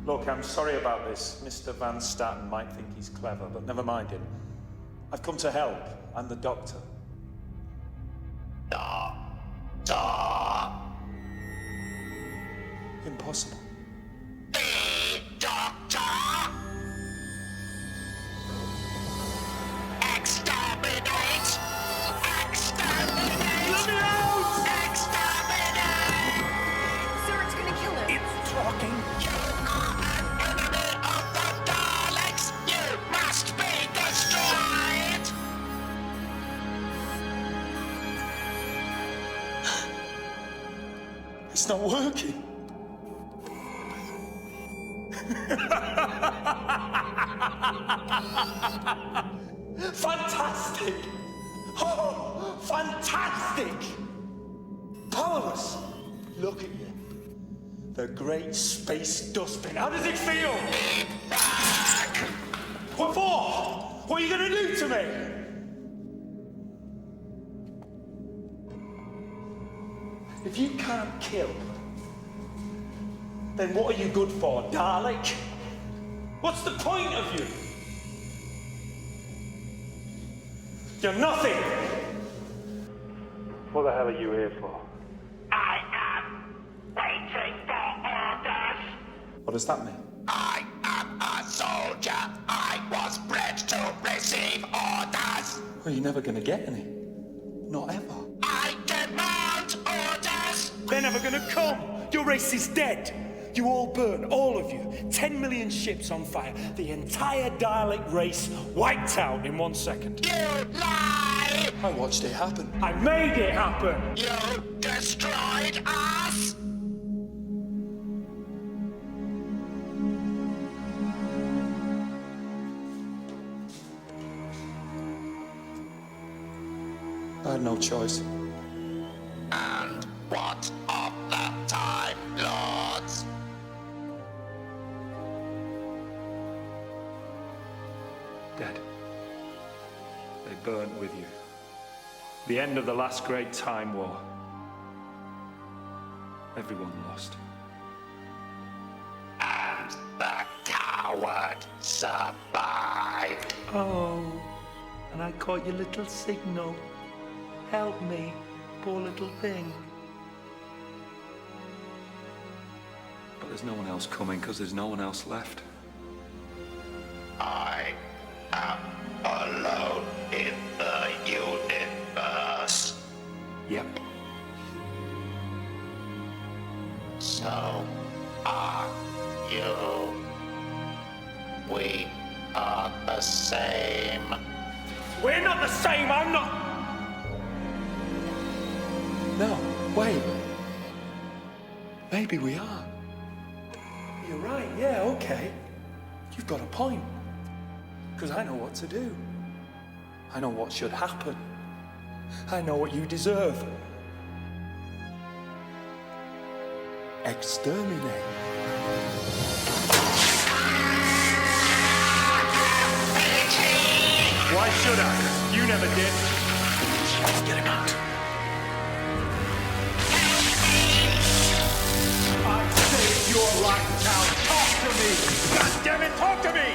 Look, I'm sorry about this. Mr. Van Staten might think he's clever, but never mind him. I've come to help. I'm the doctor. Doctor. Impossible. The Doctor. Exterminate. Exterminate. Let me out! Exterminate. Sir, it's gonna kill him. It's talking. You are an enemy of the Daleks. You must be destroyed. It's not working. Fantastic! Oh, fantastic! Powerless. Look at you. The great space dustbin. How does it feel? Back. What for? What are you going to do to me? If you can't kill, then what are you good for, Dalek? What's the point of you? You're nothing! What the hell are you here for? I am waiting for orders. What does that mean? I am a soldier. I was bred to receive orders. Well, you're never going to get any. Not ever. I demand orders. They're never going to come. Your race is dead. You all burn, all of you. 10 million ships on fire. The entire Dalek race wiped out in 1 second. You lie. I watched it happen. I made it happen. You destroyed us. I had no choice. And what of the Time Lords? Dead. They burnt with you. The end of the last great time war. Everyone lost. And the coward survived. Oh, and I caught your little signal. Help me, poor little thing. But there's no one else coming because there's no one else left. I am alone in the universe. Yep. So are you. We are the same. We're not the same, I'm not. No, wait. Maybe we are. You're right, yeah, okay. You've got a point. Because I know what to do. I know what should happen. I know what you deserve. Exterminate. Why should I? You never did. Let's get him out. I saved your life now. Talk to me! God damn it, talk to me!